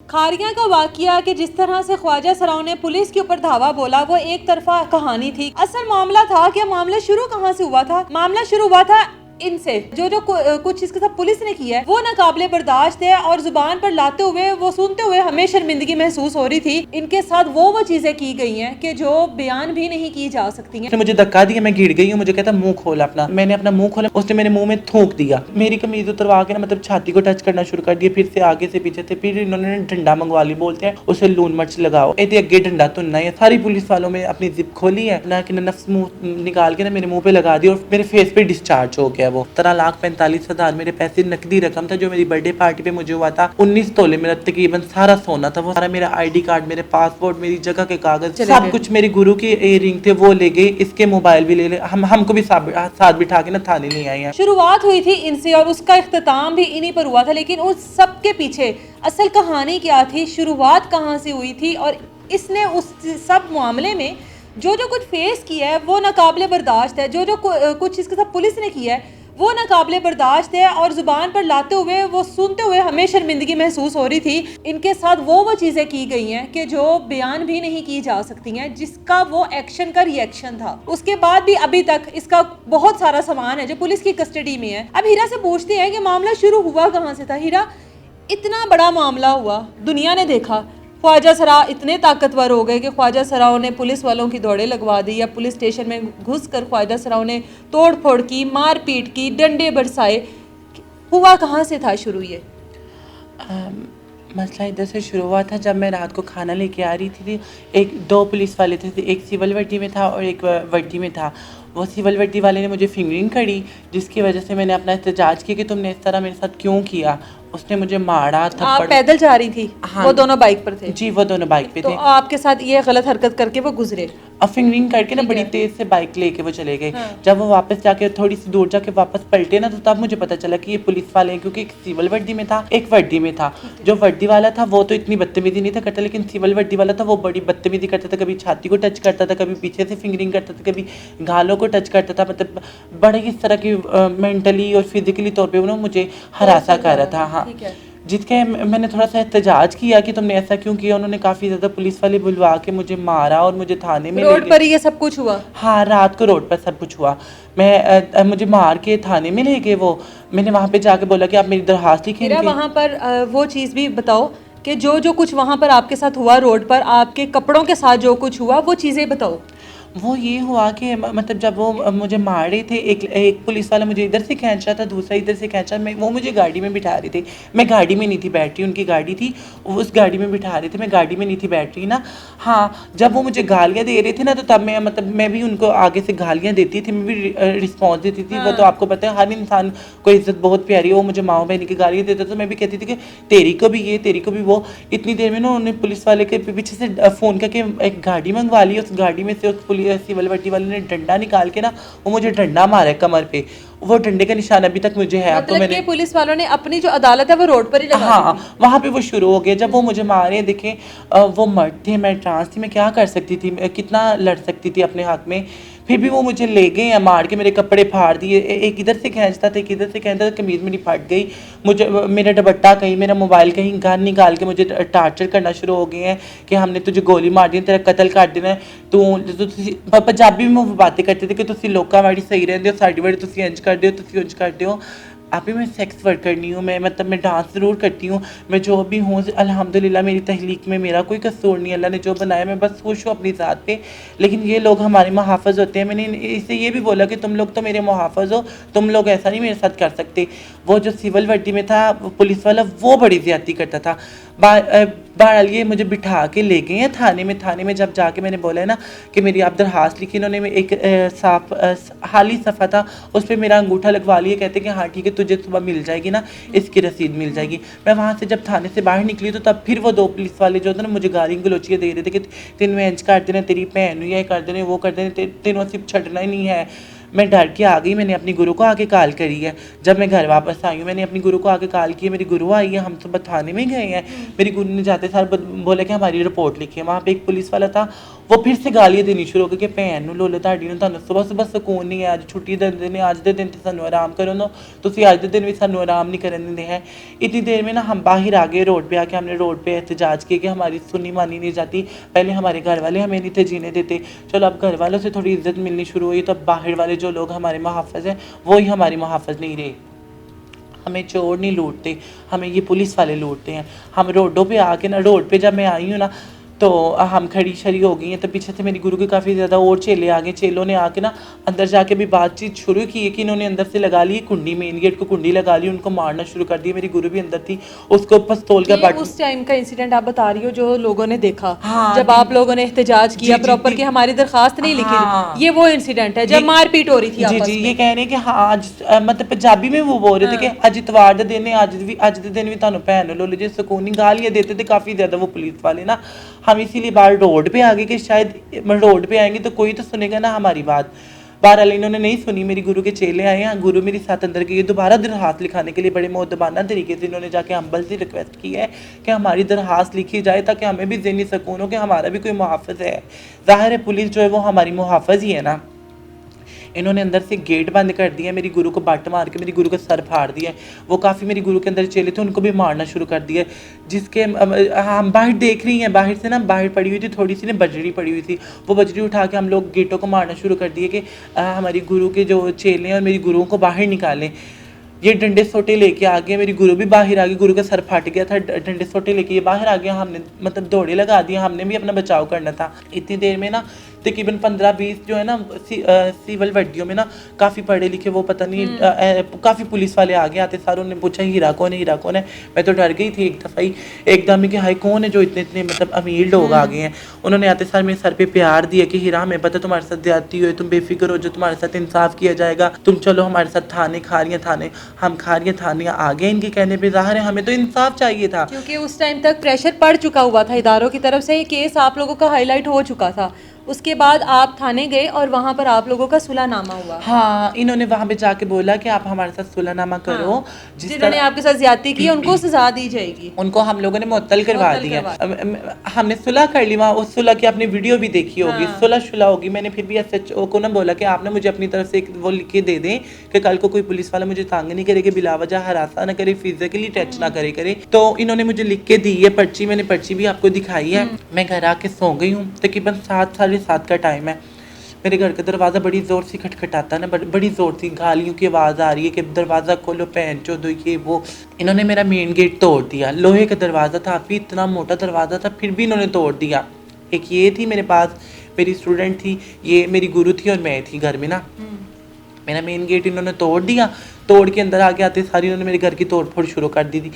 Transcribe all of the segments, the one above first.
खारिया का वाकया कि जिस तरह से ख्वाजा सराओं ने पुलिस के ऊपर धावा बोला वो एक तरफा कहानी थी। असल मामला था कि मामला शुरू कहाँ से हुआ था? मामला शुरू हुआ था इनसे जो कुछ इसके साथ पुलिस ने किया है वो नाकाबिले बर्दाश्त है और जुबान पर लाते हुए वो सुनते हुए हमें शर्मिंदगी महसूस हो रही थी। इनके साथ वो चीजें की गई हैं कि जो बयान भी नहीं की जा सकती हैं। मुझे धक्का दिया, मैं गिर गई हूँ। मुझे कहता मुंह खोल अपना। मैंने अपना मुंह खोला, उसने मेरे मुंह में थूक दिया। मेरी कमीज उतरवा के ना मतलब छाती को टच करना शुरू कर दिया। फिर से आगे से पीछे से फिर इन्होंने डंडा मंगवा ली। बोलते हैं उसे लून मिर्च लगाओ, ये अगे डंडा तो नहीं है। सारी पुलिस वालों में अपनी जिप खोली है ना कि नफ्स मुंह निकाल के ना मेरे मुंह पे लगा दी और मेरे फेस पे डिस्चार्ज हो गया। वो 13,45,000 मेरे पैसे नकदी रकम था जो मेरी बर्थडे पार्टी पे मुझे हुआ था। 19 तोले मेरा तकरीबन सारा सोना था। वो सारा मेरा ID कार्ड, मेरे पासपोर्ट, मेरी जगह के कागज, सब कुछ मेरी गुरु की इयररिंग थे वो ले गए। इसके मोबाइल भी ले ले। हमको भी साथ बिठा के ना थाने नहीं आए हैं। शुरुआत हुई थी इनसे और उसका इख्तिताम भी इन्हीं पर हुआ था। लेकिन उस सब के पीछे असल कहानी क्या थी, शुरुआत कहाँ से हुई थी और इसने उस सब मामले में जो कुछ फेस किया है वो नाकाबिले बर्दाश्त है। जो कुछ इसके साथ पुलिस ने किया है वो नाकाबिले बर्दाश्त है और जुबान पर लाते हुए वो सुनते हुए हमें शर्मिंदगी महसूस हो रही थी। इनके साथ वो चीज़ें की गई हैं कि जो बयान भी नहीं की जा सकती हैं, जिसका वो एक्शन का रिएक्शन था। उसके बाद भी अभी तक इसका बहुत सारा सामान है जो पुलिस की कस्टडी में है। अब हीरा से पूछते हैं कि मामला शुरू हुआ कहाँ से था। हीरा, इतना बड़ा मामला हुआ, दुनिया ने देखा, ख्वाजा सरा इतने ताकतवर हो गए कि ख्वाजा सराओं ने पुलिस वालों की दौड़े लगवा दी या पुलिस स्टेशन में घुस कर ख्वाजा सराओं ने तोड़ फोड़ की, मार पीट की, डंडे बरसाए। हुआ कहाँ से था शुरू ये? मसला इधर से शुरू हुआ था जब मैं रात को खाना लेके आ रही थी। दो पुलिस वाले थे, एक सिविल वर्दी में था और एक वर्दी में था। वो सिविल वर्दी वाले ने मुझे फिंगरिंग करी जिसकी वजह से मैंने अपना एहतजाज किया कि तुमने इस तरह मेरे साथ क्यों किया। उसने मुझे मारा, थप्पड़। आप पैदल जा रही थी? हाँ, वो दोनों बाइक पर थे? जी, वो दोनों बाइक पे तो थे। आपके साथ ये गलत हरकत करके वो गुजरे? अब फिंगरिंग करके ना बड़ी तेज से बाइक लेके वो चले गए। जब वो वापस जाके थोड़ी सी दूर जाके वापस पलटे ना तो तब मुझे पता चला कि ये पुलिस वाले हैं, क्योंकि एक सिविल वर्दी में था, एक वर्दी में था। जो वर्दी वाला था वो तो इतनी बदतमीजी नहीं था करता, लेकिन सिविल वर्दी वाला था वो बड़ी बदतमीजी करता था। कभी छाती को टच करता था, कभी पीछे से फिंगरिंग करता था, कभी गालों को टच करता था। मतलब बड़े इस तरह की मेंटली और फिजिकली तौर पर उन्होंने मुझे हरासा कर रहा था। हाँ, जिसके मैंने थोड़ा सा एहतजाज किया कि तुमने ऐसा क्यों किया। उन्होंने काफ़ी ज़्यादा पुलिस वाले बुलवा के मुझे मारा और मुझे थाने में रोड पर ये सब कुछ हुआ? हाँ, रात को रोड पर सब कुछ हुआ। मुझे मार के थाने में ले गए। वो मैंने वहाँ पे जाके बोला कि आप मेरी दरखास्त लिखेंगे। वहाँ पर वो चीज़ भी बताओ कि जो कुछ वहाँ पर आपके साथ हुआ, रोड पर आपके कपड़ों के साथ जो कुछ हुआ वो चीज़ें बताओ। वो ये हुआ कि मतलब जब वो मुझे मार रहे थे, एक पुलिस वाला मुझे इधर से खींच रहा था, दूसरा इधर से खींच रहा। वो मुझे गाड़ी में बिठा रहे थे। मैं गाड़ी में नहीं थी बैठ रही, उनकी गाड़ी थी, उस गाड़ी में बिठा रहे थे, मैं गाड़ी में नहीं थी बैठ रही ना। हाँ, जब वो मुझे गालियाँ दे रहे थे ना तो तब मैं भी उनको आगे से गालियाँ देती थी, मैं भी रिस्पॉन्स देती थी। वो तो आपको पता है हर इंसान को इज्जत बहुत प्यारी है। वो मुझे माँ बहन की गालियाँ देते तो मैं भी कहती थी कि तेरी को भी ये, तेरी को भी वो। इतनी देर में ना उन्होंने पुलिस वाले के पीछे से फ़ोन करके एक गाड़ी मंगवा ली। उस गाड़ी में से उस पुलिस सिविल वर्दी वाले ने डंडा निकाल के ना वो मुझे डंडा मारा है कमर पे। वो डंडे का निशान अभी तक मुझे है। मतलब मैंने पुलिस वालों ने अपनी जो अदालत है वो रोड पर ही लगा दी। हाँ, वहाँ पे वो शुरू हो गया। जब वो मुझे मारे, देखें वो मर्द थे, मैं ट्रांस थी, मैं क्या कर सकती थी, कितना लड़ सकती थी अपने हाथ में। फिर भी वो मुझे ले गए हैं मार के, मेरे कपड़े फाड़ दिए। एक इधर से खींचता था, एक इधर से खींचता था, कमीज़ मेरी फट गई। मुझे मेरा दुपट्टा कहीं, मेरा मोबाइल कहीं, गन निकाल के मुझे टार्चर करना शुरू हो गए हैं कि हमने तुझे गोली मार दी, तेरा कत्ल कर देना है। तू पंजाबी में वो बातें करते थे कि तुसी लोका वाड़ी सही रहंदे हो, साडी वाड़ी तुसी इंज करदे हो, तुसी उंज करदे हो। अभी मैं सेक्स वर्क करनी हूँ, मैं मतलब मैं डांस ज़रूर करती हूँ, मैं जो भी हूँ अल्हम्दुलिल्लाह मेरी तहलीक में मेरा कोई कसूर नहीं, अल्लाह ने जो बनाया मैं बस खुश हूँ अपनी ज़ात पे। लेकिन ये लोग हमारे मुहाफ़िज़ होते हैं। मैंने इससे ये भी बोला कि तुम लोग तो मेरे मुहाफ़िज़ हो, तुम लोग ऐसा नहीं मेरे साथ कर सकते। वो जो सिविल वर्दी में था पुलिस वाला वो बड़ी ज़्यादती करता था। बहरहाल ये मुझे बिठा के ले गए हैं थाने में। थाने में जब जाके मैंने बोला है ना कि मेरी आप दरखास्त लिखी, इन्होंने एक खाली सफ़ा था उस पर मेरा अंगूठा लगवा लिया। कहते कि हाँ ठीक है, तुझे सुबह मिल जाएगी ना, इसकी रसीद मिल जाएगी। मैं वहाँ से जब थाने से बाहर निकली तो तब फिर वो दो पुलिस वाले जो थे ना मुझे गाली गलोचियाँ दे रहे थे कि तेन में इंज कर देना, तेरी भैन ये कर देने, वो कर देने, तेनों सिर्फ छड़ना ही नहीं है। मैं डर के आ गई, मैंने अपनी गुरु को आके कॉल करी है। जब मैं घर वापस आई हूँ मैंने अपनी गुरु को आके कॉल की, मेरी गुरु आई है, हम सब थाने में गए हैं। मेरी गुरु ने जाते सार बोला कि हमारी रिपोर्ट लिखी है। वहाँ पे एक पुलिस वाला था, वो फिर से गालियाँ देनी शुरू हो गई कि भैन नूं लोले ਤੁਹਾਡੀ ਨੂੰ ਤੁਹਾਨੂੰ ਸੁਬਹ ਸੁਬਹ ਸਕੂਨ ਨਹੀਂ ਹੈ, ਅੱਜ ਛੁੱਟੀ ਦਿੰਦੇ ਨੇ, ਅੱਜ ਦੇ ਦਿਨ ਤੇ ਸਾਨੂੰ ਆਰਾਮ ਕਰਨ ਦੋ, ਤੁਸੀਂ ਅੱਜ ਦੇ दिन भी ਸਾਨੂੰ आराम नहीं करने देते हैं। इतनी देर में ना हम बाहर आ गए, रोड पे आके हमने रोड पे एहतजाज किया कि हमारी सुनी मानी नहीं जाती, पहले हमारे घर वाले हमें नहीं थे जीने देते, चलो अब घर वालों से थोड़ी इज्जत मिलनी शुरू हुई, तो अब बाहर वाले जो लोग हमारे मुहाफ़िज़ हैं वो ही हमारी मुहाफ़िज़ नहीं रहे। हमें चोर नहीं लूटते, हमें ये पुलिस वाले लूटते हैं। हम रोडों पे आके ना, रोड पे जब मैं आई हूँ ना तो हम खड़ी शरी हो गई हैं, तो पीछे से मेरी गुरु के काफ़ी ज़्यादा और चेले आ गए। चेलों ने आके ना अंदर जाके भी बातचीत शुरू की है कि इन्होंने अंदर से लगा ली कुंडी, मेन गेट को कुंडी लगा ली, उनको मारना शुरू कर दिया। मेरी गुरु भी अंदर थी, उसको पिस्तौल का बट उस टाइम का इंसिडेंट आप बता रही हो जो लोगों ने देखा, हाँ, जब आप लोगों ने एहतजाज किया प्रॉपर कि हमारी दरखास्त नहीं लिखी, हाँ, ये वो इंसिडेंट है जब मारपीट हो रही थी आपस जी में। ये कह रहे हैं कि हाँ आज मतलब पंजाबी में वो बोल रहे थे कि अज इतवार के दिन है, अज दे दिन भी तुहानू भैन लो जे सुकूनी गालियाँ देते थे काफ़ी ज़्यादा वो पुलिस वाले ना। हम इसीलिए बाहर रोड पे आ गए कि शायद रोड पे आएंगे तो कोई तो सुनेगा ना हमारी बात। बहरहाल इन्होंने नहीं सुनी, मेरी गुरु के चेले आए हैं, गुरु मेरे साथ अंदर गए, दोबारा दरखास्त लिखाने के लिए बड़े मुअद्दबाना तरीके से इन्होंने जाके अम्बल से रिक्वेस्ट की है कि हमारी दरखास्त लिखी जाए ताकि हमें भी ज़हनी सुकून हो कि हमारा भी कोई मुहाफ़िज़ है। ज़ाहिर है पुलिस जो है वो हमारी मुहाफ़िज़ ही है ना। इन्होंने अंदर से गेट बंद कर दिया, मेरी गुरु को बट मार के मेरी गुरु का सर फाड़ दिया। वो काफ़ी मेरी गुरु के अंदर चेले थे, उनको भी मारना शुरू कर दिया। जिसके हम बाहर देख रही हैं, बाहर से ना बाहर पड़ी हुई थी थोड़ी सी ना बजरी पड़ी हुई थी, वो बजरी उठा के हम लोग गेटों को मारना शुरू कर दिए कि हमारी गुरु के जो चेले हैं और मेरी गुरुओं को बाहर निकालें। ये डंडे सोटे लेके आ गए, मेरी गुरु भी बाहर आ गई, गुरु का सर फट गया था, डंडे सोटे लेके ये बाहर आ गया। हमने मतलब दौड़े लगा दिया, हमने भी अपना बचाव करना था। इतनी देर में ना तकरीबन 15-20 जो है ना सिविल वर्दियों में ना काफ़ी पढ़े लिखे वो पता नहीं काफ़ी पुलिस वाले आ गए। आते सारों ने पूछा हीरा कौन है, हीरा कौन है। मैं तो डर गई थी एक दफ़ा ही एकदम ही कि हाय कौन है जो इतने इतने मतलब अमीर लोग आ गए हैं। उन्होंने आते सार मेरे सर पे प्यार दिया कि हीरा हमें पता तुम्हारे साथ ज्यादती हुई, तुम बेफिक्र हो, जो तुम्हारे साथ इंसाफ किया जाएगा, तुम चलो हमारे साथ थाने। खारियाँ थाने हम खारियाँ थाने आ गए इनके कहने पर। ज़ाहिर है हमें तो इंसाफ चाहिए था क्योंकि उस टाइम तक प्रेशर पड़ चुका हुआ था इदारों की तरफ से, ये केस आप लोगों का हाईलाइट हो चुका था। उसके बाद आप थाने गए और वहाँ पर आप लोगों का सुलहनामा हुआ। हाँ, इन्होंने वहाँ पे जाके बोला कि आप हमारे साथ सुलहनामा करो। हाँ, जिन्होंने आपके साथ ज्यादती की उनको सजा दी जाएगी। उनको हम लोगों ने मुअत्तल करवा दिया। हमने सुलह कर ली वहाँ। उस सुलह की आपने वीडियो भी देखी होगी। सुलह शुलह होगी। मैंने फिर भी SHO को ना बोला कि आपने मुझे अपनी तरफ से एक वो लिख के दे दें कि कल को कोई पुलिस वाला मुझे तंग नहीं करे, कि बिलावजह हरासा ना करे, फिजिकली टच ना करे। तो इन्होंने मुझे लिख के दी है पर्ची, मैंने पर्ची भी आपको दिखाई है। मैं घर आके सो गई हूँ, तकरीबन 7-7:30 का टाइम है। मेरे घर का दरवाज़ा बड़ी ज़ोर से खटखटाता है ना, बड़ी ज़ोर से गालियों की आवाज़ आ रही है कि दरवाज़ा खोलो पहन चो दो ये वो। इन्होंने मेरा मेन गेट तोड़ दिया। लोहे का दरवाज़ा था, अभी इतना मोटा दरवाज़ा था, फिर भी इन्होंने तोड़ दिया। एक ये थी मेरे पास, मेरी स्टूडेंट थी, ये मेरी गुरु थी और मैं थी घर में ना। मेरा मेन गेट इन्होंने तोड़ दिया। तोड़ के अंदर आके आते सारी इन्होंने मेरे घर की तोड़ फोड़ शुरू कर दी थी।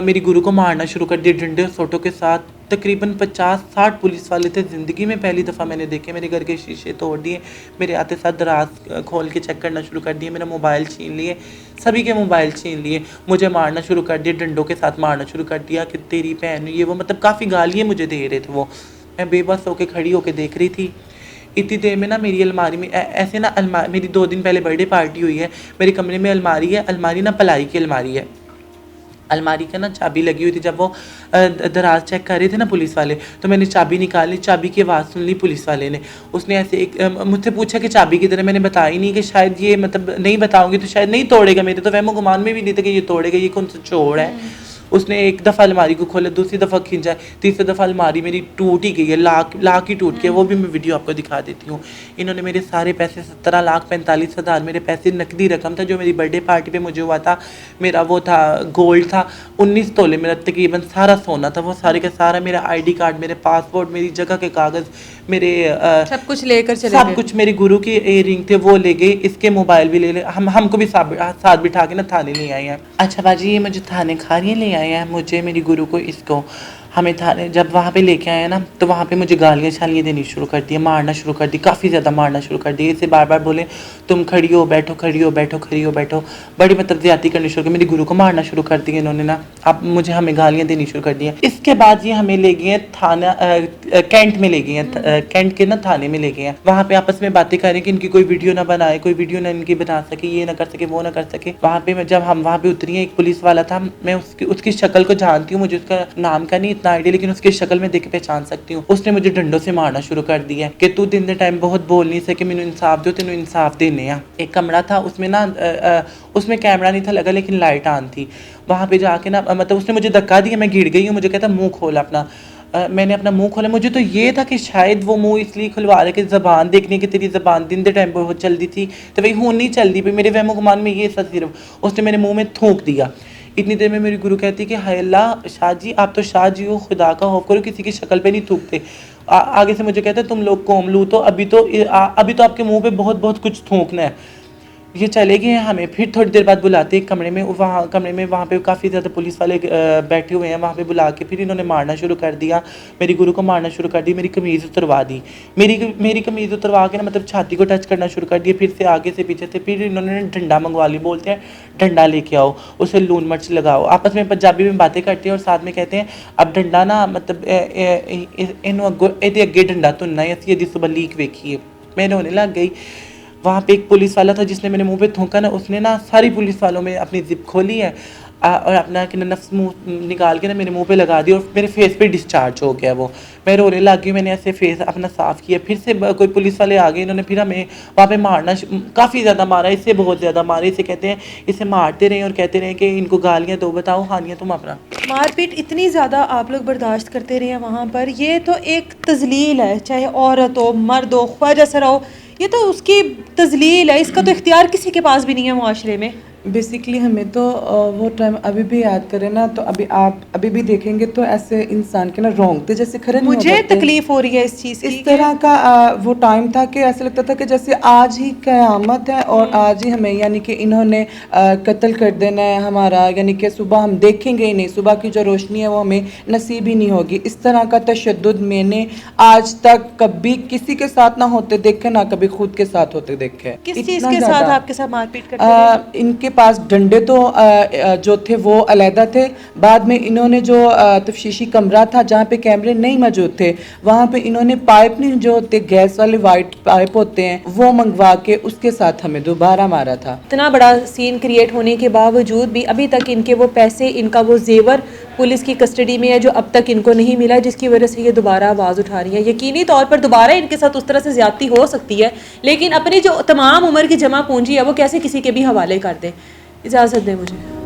मेरी गुरु को मारना शुरू कर दिया डंडे और सोटों के साथ। तकरीबन 50-60 पुलिस वाले थे। ज़िंदगी में पहली दफ़ा मैंने देखे। मेरे घर के शीशे तोड़ दिए, मेरे आते साथ दराज खोल के चेक करना शुरू कर दिए, मेरा मोबाइल छीन लिए, सभी के मोबाइल छीन लिए, मुझे मारना शुरू कर दिया, डंडों के साथ मारना शुरू कर दिया कि तेरी बहन ये वो, मतलब काफ़ी गालियाँ मुझे दे रहे थे वो। मैं बेबस होकर खड़ी होकर देख रही थी। इतनी देर में ना मेरी अलमारी में ऐसे ना मेरी 2 दिन पहले बर्थडे पार्टी हुई है। मेरे कमरे में अलमारी है, अलमारी ना पलाई की अलमारी है। अलमारी का ना चाबी लगी हुई थी। जब वो दराज चेक कर रहे थे ना पुलिस वाले, तो मैंने चाबी निकाली, चाबी की आवाज़ सुन ली पुलिस वाले ने। उसने ऐसे एक मुझसे पूछा कि चाबी किधर है। मैंने बताई नहीं कि शायद ये मतलब नहीं बताऊंगी तो शायद नहीं तोड़ेगा। मेरे तो वहमो गुमान में भी नहीं था कि ये तोड़ेगा, ये कौन सा चोर है। उसने एक दफ़ा अलमारी को खोला, दूसरी दफ़ा खींचा, तीसरी दफ़ा अलमारी मेरी टूट ही गई है, लाख ही टूट के। वो भी मैं वीडियो आपको दिखा देती हूँ। इन्होंने मेरे सारे पैसे 17,45,000 मेरे पैसे नकदी रकम था जो मेरी बर्थडे पार्टी पे मुझे हुआ था। मेरा वो था गोल्ड था 19 तोले, मेरा तकरीबन सारा सोना था। वो सारे का सारा मेरा ID कार्ड, मेरे पासपोर्ट, मेरी जगह के कागज़, मेरे सब कुछ लेकर चले सब कुछ। मेरी गुरु की इयररिंग थे वो ले गए, इसके मोबाइल भी ले ले। हमको भी साथ बिठा के ना थाने ले आए हैं। अच्छा बाजी ये मुझे थाने खारियाँ ले आए हैं, मुझे, मेरी गुरु को, इसको। हमें थाने जब वहाँ पे लेके आए ना, तो वहाँ पे मुझे गालियाँ शालियाँ देनी शुरू कर दी, मारना शुरू कर दी, काफ़ी ज़्यादा मारना शुरू कर दिया। इसे बार बार बोले तुम खड़ी हो बैठो, खड़ी हो बैठो, खड़ी हो बैठो, बड़ी मतलब ज़्यादती करनी शुरू कर, मेरी गुरु को मारना शुरू कर दिया इन्होंने ना। अब मुझे हमें गालियाँ देनी शुरू कर दी हैं। इसके बाद ये हमें ले गए हैं थाना कैंट में ले गए हैं, कैंट के ना थाने में ले गए हैं। वहाँ पे आपस में बातें कर रहे हैं कि इनकी कोई वीडियो ना बनाए, कोई वीडियो ना इनकी बना सके, ये ना कर सके, वो ना कर सके। वहाँ पे जब हम वहाँ पे उतरी हैं, एक पुलिस वाला था, मैं उसकी शक्ल को जानती हूँ, मुझे उसका नाम का नहीं इतना आइडिया, लेकिन उसकी शक्ल में देख के पहचान सकती हूँ। उसने मुझे डंडों से मारना शुरू कर दिया कि तू दिन दे टाइम बहुत बोल नहीं सके, मैंने इंसाफ दो, तेन इंसाफ देने आ। एक कमरा था उसमें ना उसमें कैमरा नहीं था लगा, लेकिन लाइट ऑन थी। वहाँ पे जाके ना मतलब उसने मुझे धक्का दिया, मैं गिर गई हूँ। मुझे कहता मुँह खोल अपना। मैंने अपना मुंह खोला। मुझे तो ये था कि शायद वो मुंह इसलिए खुलवा रहे कि ज़बान देखने की, तेरी ज़बान दिन दे टाइम बहुत चल दी थी, तो वही हूँ नहीं चल दी पे मेरे वहमो गुमान में ये था सिर्फ। उसने मेरे मुंह में थूक दिया। इतनी देर में मेरी गुरु कहती कि हाय अल्लाह शाह जी, आप तो शाह जी हो, खुदा का खौफ करो, किसी की शक्ल पे नहीं थूकते। आगे से मुझे कहते तुम लोग कौम लू, तो अभी तो आपके मुँह पे बहुत बहुत कुछ थूकना है। ये चले गए हैं। हमें फिर थोड़ी देर बाद बुलाते एक कमरे में, वहाँ पे काफ़ी ज़्यादा पुलिस वाले बैठे हुए हैं। वहाँ पे बुला के फिर इन्होंने मारना शुरू कर दिया, मेरी गुरु को मारना शुरू कर दी, मेरी कमीज़ उतरवा दी, मेरी कमीज़ उतरवा के ना मतलब छाती को टच करना शुरू कर दिया, फिर से आगे से पीछे से। फिर इन्होंने डंडा मंगवा ली, बोलते हैं डंडा लेके आओ, उसे लून मिर्च लगाओ। आपस में पंजाबी में बातें करते हैं और साथ में कहते हैं अब डंडा ना मतलब इन अगे डंडा तुनना है, असं यदि सुबह लीक वेखिए। मैं रोने लग गई। वहाँ पे एक पुलिस वाला था जिसने मेरे मुंह पे थूका ना, उसने ना सारी पुलिस वालों में अपनी जिप खोली है और अपना कि नफ्स मुंह निकाल के ना मेरे मुंह पे लगा दी, और मेरे फेस पे डिस्चार्ज हो गया वो। मैं रोने लग गई, मैंने ऐसे फेस अपना साफ़ किया। फिर से कोई पुलिस वाले आ गए, इन्होंने फिर हमें वहाँ पे मारना काफ़ी ज़्यादा मारा, इससे बहुत ज़्यादा मारे। इसे कहते हैं, इसे मारते रहे और कहते रहे कि इनको गालियाँ दो, बताओ हानिया तुम अपना। मारपीट इतनी ज़्यादा आप लोग बर्दाश्त करते रहे हैं वहाँ पर। ये तो एक तजलील है, चाहे औरत हो मर्द हो ख्वाजा सर हो, ये तो उसकी तजलील है। इसका तो इख्तियार किसी के पास भी नहीं है मुआशरे में। बेसिकली हमें तो वो टाइम अभी भी याद करें ना, तो आप अभी भी देखेंगे तो ऐसे इंसान के ना रोंगटे जैसे खड़े नहीं हो मुझे जाते। तकलीफ हो रही है इस चीज़ की। इस तरह का वो टाइम था कि ऐसा लगता था कि जैसे आज ही क़यामत है और आज ही हमें यानी कि इन्होंने कत्ल कर देना है हमारा, यानी कि सुबह हम देखेंगे ही नहीं, सुबह की जो रोशनी है वो हमें नसीब ही नहीं होगी। इस तरह का तशद्दुद मैंने आज तक कभी किसी के साथ ना होते देखे, ना कभी खुद के साथ होते देखे। किस चीज़ के साथ आपके साथ मारपीट करते थे? इनके पास डंडे तो जो थे वो अलहदा थे। बाद में इन्होंने जो तफ्शीशी कमरा था जहाँ पे कैमरे नहीं मौजूद थे, वहाँ पे इन्होंने पाइप नहीं जो होते गैस वाले वाइट पाइप होते हैं, वो मंगवा के उसके साथ हमें दोबारा मारा था। इतना बड़ा सीन क्रिएट होने के बावजूद भी अभी तक इनके वो पैसे, इनका वो जेवर पुलिस की कस्टडी में है, जो अब तक इनको नहीं मिला, जिसकी वजह से ये दोबारा आवाज़ उठा रही है। यकीनी तौर पर दोबारा इनके साथ उस तरह से ज्यादती हो सकती है, लेकिन अपनी जो तमाम उम्र की जमा पूंजी है वो कैसे किसी के भी हवाले कर दे। इजाज़त दें मुझे।